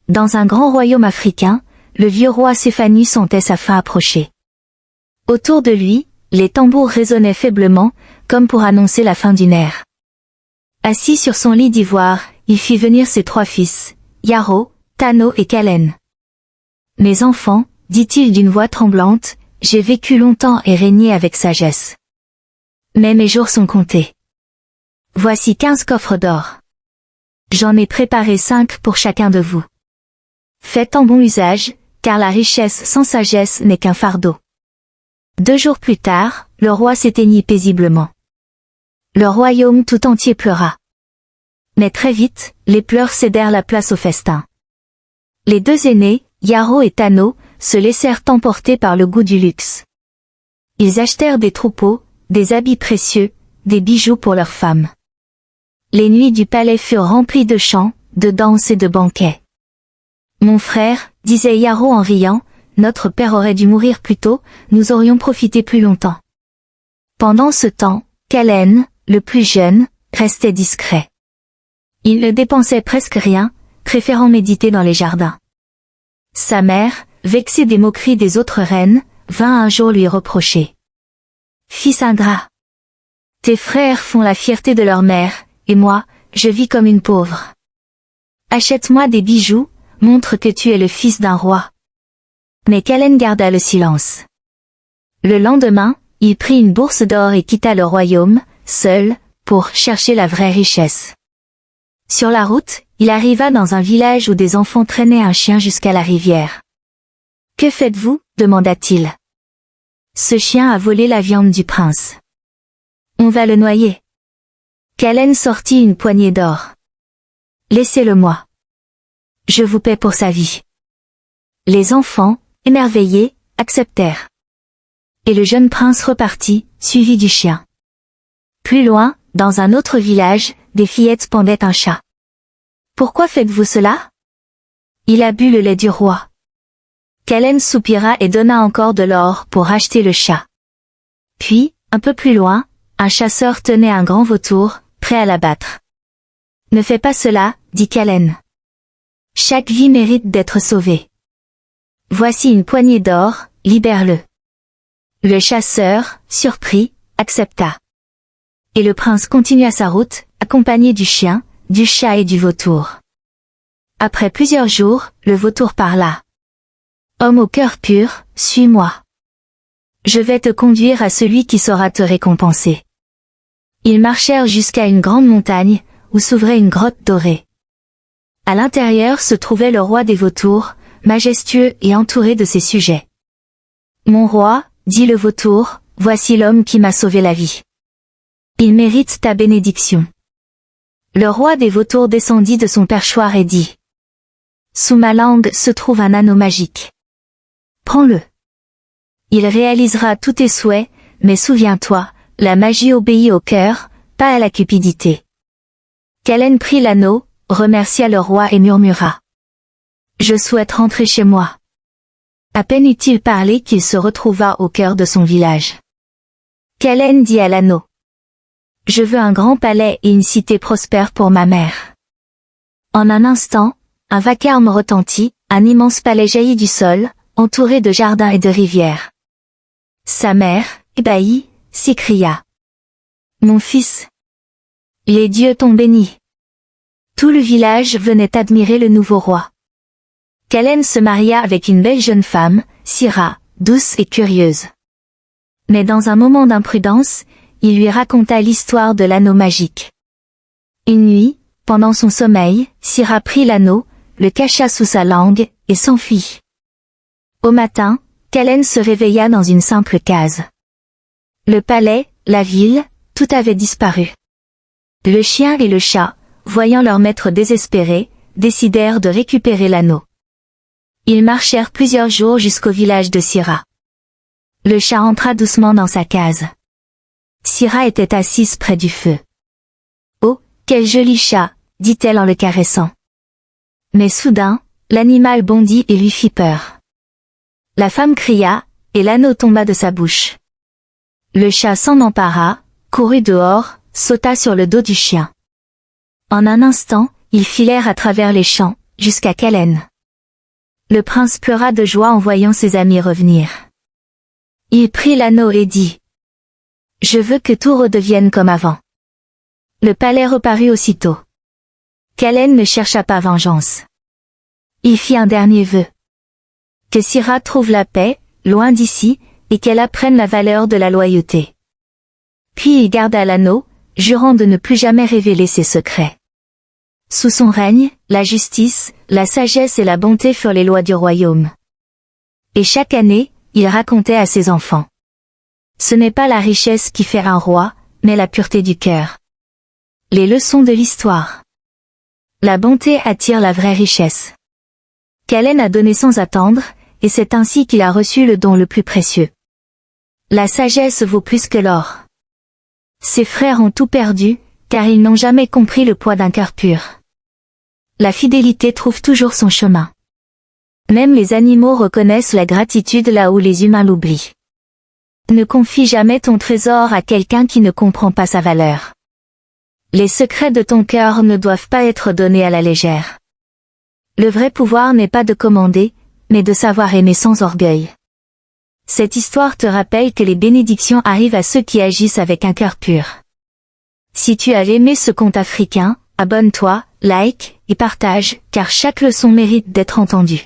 dans un grand royaume africain, le vieux roi Stéphanie sentait sa fin approcher. Autour de lui, les tambours résonnaient faiblement, comme pour annoncer la fin d'une ère. Assis sur son lit d'ivoire, il fit venir ses 3 fils, Yaro, Tano et Kalen. « Mes enfants, dit-il d'une voix tremblante, j'ai vécu longtemps et régné avec sagesse. Mais mes jours sont comptés. Voici 15 coffres d'or. J'en ai préparé 5 pour chacun de vous. Faites en bon usage, car la richesse sans sagesse n'est qu'un fardeau. » 2 jours plus tard, le roi s'éteignit paisiblement. Le royaume tout entier pleura. Mais très vite, les pleurs cédèrent la place au festin. Les 2 aînés, Yaro et Tano, se laissèrent emporter par le goût du luxe. Ils achetèrent des troupeaux, des habits précieux, des bijoux pour leurs femmes. Les nuits du palais furent remplies de chants, de danses et de banquets. « Mon frère, disait Yaro en riant, notre père aurait dû mourir plus tôt, nous aurions profité plus longtemps. » Pendant ce temps, Kalen, le plus jeune, restait discret. Il ne dépensait presque rien, préférant méditer dans les jardins. Sa mère, vexée des moqueries des autres reines, vint un jour lui reprocher. « Fils ingrat. Tes frères font la fierté de leur mère, et moi, je vis comme une pauvre. Achète-moi des bijoux, montre que tu es le fils d'un roi. » Mais Kalen garda le silence. Le lendemain, il prit une bourse d'or et quitta le royaume, seul, pour chercher la vraie richesse. Sur la route, il arriva dans un village où des enfants traînaient un chien jusqu'à la rivière. « Que faites-vous » demanda-t-il. « Ce chien a volé la viande du prince. On va le noyer. » Kalen sortit une poignée d'or. « Laissez-le-moi. Je vous paie pour sa vie. » Les enfants, émerveillés, acceptèrent. Et le jeune prince repartit, suivi du chien. Plus loin, dans un autre village, des fillettes pendaient un chat. « Pourquoi faites-vous cela ?»« Il a bu le lait du roi. » Kalen soupira et donna encore de l'or pour acheter le chat. Puis, un peu plus loin, un chasseur tenait un grand vautour, prêt à l'abattre. « Ne fais pas cela, dit Kalen. Chaque vie mérite d'être sauvée. Voici une poignée d'or, libère-le. » Le chasseur, surpris, accepta. Et le prince continua sa route, accompagné du chien, du chat et du vautour. Après plusieurs jours, le vautour parla. « Homme au cœur pur, suis-moi. Je vais te conduire à celui qui saura te récompenser. » Ils marchèrent jusqu'à une grande montagne, où s'ouvrait une grotte dorée. À l'intérieur se trouvait le roi des vautours, majestueux et entouré de ses sujets. « Mon roi, dit le vautour, voici l'homme qui m'a sauvé la vie. Il mérite ta bénédiction. » Le roi des vautours descendit de son perchoir et dit. « Sous ma langue se trouve un anneau magique. Prends-le. Il réalisera tous tes souhaits, mais souviens-toi, la magie obéit au cœur, pas à la cupidité. » Kalen prit l'anneau, remercia le roi et murmura. « Je souhaite rentrer chez moi. » À peine eut-il parlé qu'il se retrouva au cœur de son village. Kalen dit à l'anneau. « Je veux un grand palais et une cité prospère pour ma mère. » En un instant, un vacarme retentit, un immense palais jaillit du sol, entouré de jardins et de rivières. Sa mère, ébahie, s'écria. « Mon fils! Les dieux t'ont béni. » Tout le village venait admirer le nouveau roi. Kalen se maria avec une belle jeune femme, Sira, douce et curieuse. Mais dans un moment d'imprudence, il lui raconta l'histoire de l'anneau magique. Une nuit, pendant son sommeil, Sira prit l'anneau, le cacha sous sa langue, et s'enfuit. Au matin, Kalen se réveilla dans une simple case. Le palais, la ville, tout avait disparu. Le chien et le chat, voyant leur maître désespéré, décidèrent de récupérer l'anneau. Ils marchèrent plusieurs jours jusqu'au village de Sira. Le chat entra doucement dans sa case. Sira était assise près du feu. « Oh, quel joli chat !» dit-elle en le caressant. Mais soudain, l'animal bondit et lui fit peur. La femme cria, et l'anneau tomba de sa bouche. Le chat s'en empara, courut dehors, sauta sur le dos du chien. En un instant, ils filèrent à travers les champs, jusqu'à Kalen. Le prince pleura de joie en voyant ses amis revenir. Il prit l'anneau et dit: Je veux que tout redevienne comme avant. Le palais reparut aussitôt. Kalen ne chercha pas vengeance. Il fit un dernier vœu. Que Syrah trouve la paix, loin d'ici, et qu'elle apprenne la valeur de la loyauté. Puis il garda l'anneau, jurant de ne plus jamais révéler ses secrets. Sous son règne, la justice, la sagesse et la bonté furent les lois du royaume. Et chaque année, il racontait à ses enfants: Ce n'est pas la richesse qui fait un roi, mais la pureté du cœur. Les leçons de l'histoire. La bonté attire la vraie richesse. Kalen a donné sans attendre, et c'est ainsi qu'il a reçu le don le plus précieux. La sagesse vaut plus que l'or. Ses frères ont tout perdu, car ils n'ont jamais compris le poids d'un cœur pur. La fidélité trouve toujours son chemin. Même les animaux reconnaissent la gratitude là où les humains l'oublient. Ne confie jamais ton trésor à quelqu'un qui ne comprend pas sa valeur. Les secrets de ton cœur ne doivent pas être donnés à la légère. Le vrai pouvoir n'est pas de commander, mais de savoir aimer sans orgueil. Cette histoire te rappelle que les bénédictions arrivent à ceux qui agissent avec un cœur pur. Si tu as aimé ce conte africain, abonne-toi, like et partage, car chaque leçon mérite d'être entendue.